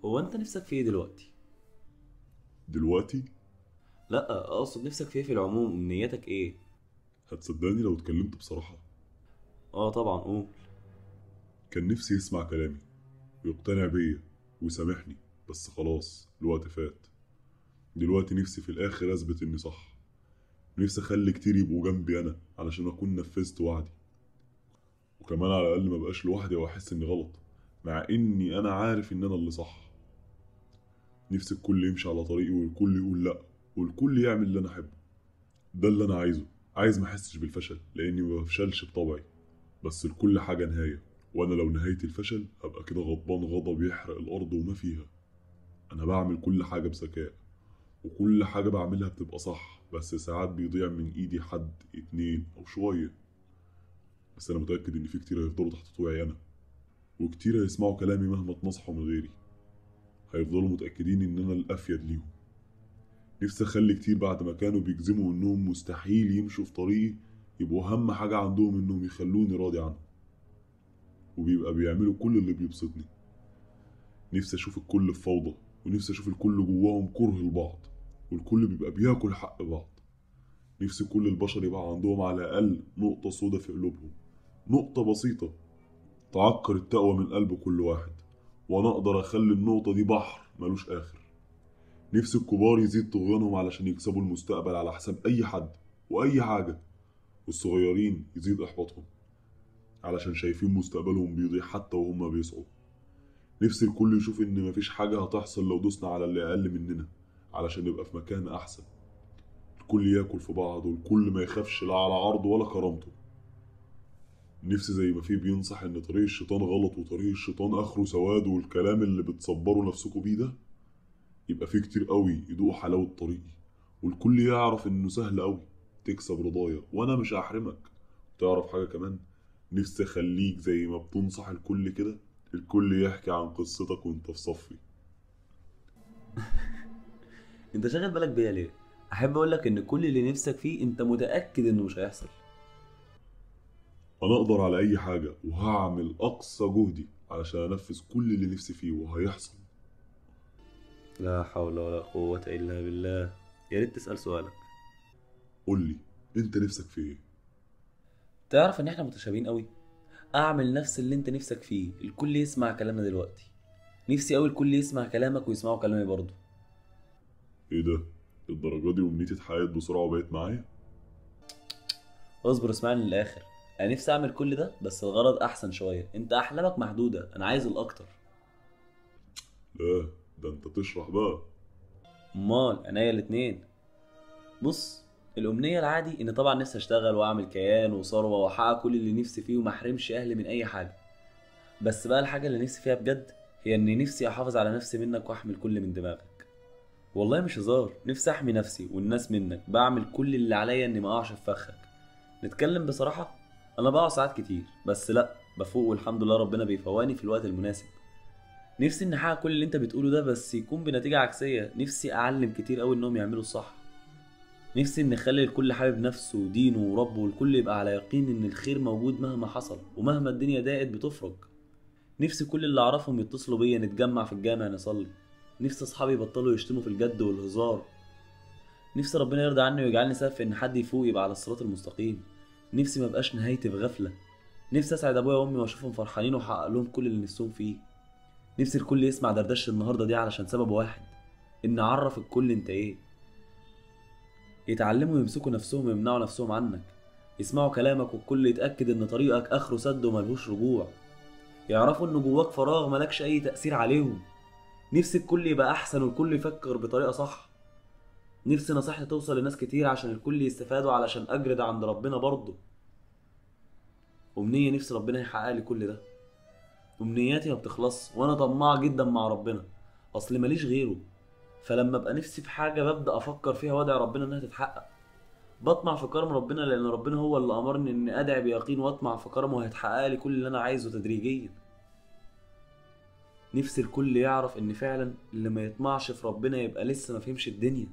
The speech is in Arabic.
هو انت نفسك في ايه دلوقتي؟ دلوقتي؟ لا، اقصد نفسك في ايه في العموم، امنياتك ايه؟ هتصدقني لو اتكلمت بصراحة؟ اه طبعا قول. كان نفسي يسمع كلامي ويقتنع بيا ويسامحني، بس خلاص الوقت فات. دلوقتي نفسي في الآخر أثبت إني صح. نفسي أخلي كتير يبقوا جنبي أنا علشان أكون نفذت وعدي، وكمان على الأقل مبقاش لوحدي أو أحس إني غلط، مع إني أنا عارف إن أنا اللي صح. نفسي الكل يمشي على طريقي والكل يقول لأ، والكل يعمل اللي أنا أحبه. ده اللي أنا عايزه. عايز محسش بالفشل لأني مبفشلش بطبعي، بس لكل حاجة نهاية، وأنا لو نهاية الفشل هبقى كده غضبان غضب يحرق الأرض وما فيها. أنا بعمل كل حاجة بذكاء، وكل حاجة بعملها بتبقى صح، بس ساعات بيضيع من إيدي حد اتنين أو شوية. بس أنا متأكد إن في كتير هيفضلوا تحت طوعي أنا، وكتير هيسمعوا كلامي مهما اتنصحوا من غيري. هيفضلوا متأكدين إن أنا الأفيد ليهم. نفسي أخلي كتير بعد ما كانوا بيجزموا إنهم مستحيل يمشوا في طريقي، يبقوا أهم حاجة عندهم إنهم يخلوني راضي عنهم، وبيبقى بيعملوا كل اللي بيبسطني. نفسي اشوف الكل في فوضى، ونفسي اشوف الكل جواهم كره لبعض، والكل بيبقى بياكل حق بعض. نفسي كل البشر يبقى عندهم على الاقل نقطة سودا في قلوبهم، نقطة بسيطة تعكر التقوى من قلب كل واحد، وانا اقدر اخلي النقطة دي بحر ملوش اخر. نفسي الكبار يزيد طغيانهم علشان يكسبوا المستقبل على حساب اي حد واي حاجة، والصغيرين يزيد احباطهم علشان شايفين مستقبلهم بيضيع حتى وهم بيسعوا. نفسي الكل يشوف إن مفيش حاجة هتحصل لو دوسنا على اللي أقل مننا علشان نبقى في مكان أحسن. الكل ياكل في بعض، والكل ما يخافش لا على عرضه ولا كرامته. نفسي زي ما في بينصح إن طريق الشيطان غلط وطريق الشيطان آخره سواد والكلام اللي بتصبروا نفسكوا بيه ده، يبقى في كتير قوي يدوقوا حلاوة طريقي، والكل يعرف إنه سهل قوي تكسب رضايا وأنا مش هحرمك. تعرف حاجة كمان؟ نفسي أخليك زي ما بتنصح الكل كده، الكل يحكي عن قصتك وانت في صفي. انت شاغل بالك بيا ليه؟ احب اقول لك ان كل اللي نفسك فيه انت متاكد انه مش هيحصل. انا اقدر على اي حاجة وهعمل اقصى جهدي علشان انفذ كل اللي نفسي فيه وهيحصل. لا حول ولا قوه الا بالله. يا ريت تسال سؤالك. قولي، انت نفسك في ايه؟ تعرف ان احنا متشابهين قوي. اعمل نفس اللي انت نفسك فيه، الكل يسمع كلامنا دلوقتي. نفسي قوي الكل يسمع كلامك ويسمعوا كلامي برضه. ايه ده؟ الدرجة دي امنيتي اتحققت بسرعة وبقت معايا؟ اصبر اسمعني للاخر. انا نفسي اعمل كل ده بس الغرض احسن شويه، انت احلامك محدوده، انا عايز الاكتر. لا، ده انت تشرح بقى. امال عينيا الاتنين. بص، الامنيه العادي ان طبعا نفسي اشتغل واعمل كيان وثروه واحقق كل اللي نفسي فيه وما احرمش اهلي من اي حاجه. بس بقى الحاجه اللي نفسي فيها بجد هي اني نفسي احافظ على نفسي منك واحمي الكل من دماغك. والله مش هزار، نفسي احمي نفسي والناس منك، بعمل كل اللي عليا اني ما اقعش في فخك. نتكلم بصراحه، انا بقع ساعات كتير بس لا، بفوق والحمد لله ربنا بيفوقني في الوقت المناسب. نفسي اني احقق كل اللي انت بتقوله ده بس يكون بنتيجه عكسيه، نفسي اعلم كتير قوي انهم يعملوا الصح. نفسي ان اخلي الكل حابب نفسه ودينه وربه، والكل يبقى على يقين ان الخير موجود مهما حصل ومهما الدنيا ضاقت بتفرج. نفسي كل اللي اعرفهم يتصلوا بيا نتجمع في الجامع نصلي. نفسي اصحابي يبطلوا يشتموا في الجد والهزار. نفسي ربنا يرضى عني ويجعلني سبب في ان حد يفوق يبقى على الصراط المستقيم. نفسي ما بقاش نهايتي في غفله. نفسي اسعد ابويا وامي واشوفهم فرحانين واحقق لهم كل اللي نفسهم فيه. نفسي الكل يسمع دردشه النهارده دي علشان سبب واحد، ان اعرف الكل انت ايه. يتعلموا يمسكوا نفسهم ويمنعوا نفسهم عنك. يسمعوا كلامك والكل يتأكد ان طريقك اخره سد وملهوش رجوع. يعرفوا ان جواك فراغ ملكش اي تأثير عليهم. نفسي الكل يبقى احسن والكل يفكر بطريقة صح. نفسي نصيحتي توصل لناس كتير عشان الكل يستفادوا علشان اجر ده عند ربنا برضه. امنية نفسي ربنا يحقق لي كل ده. امنياتي ما بتخلص وانا طماع جدا مع ربنا، اصل ماليش غيره. فلما ابقى نفسي في حاجة ببدأ افكر فيها وادعي ربنا انها تتحقق. بطمع في كرم ربنا لان ربنا هو اللي امرني اني ادعي بيقين واطمع في كرمه وهيتحقق لي كل اللي انا عايزه تدريجيا. نفسي الكل يعرف ان فعلا اللي ما يطمعش في ربنا يبقى لسه ما فهمش الدنيا.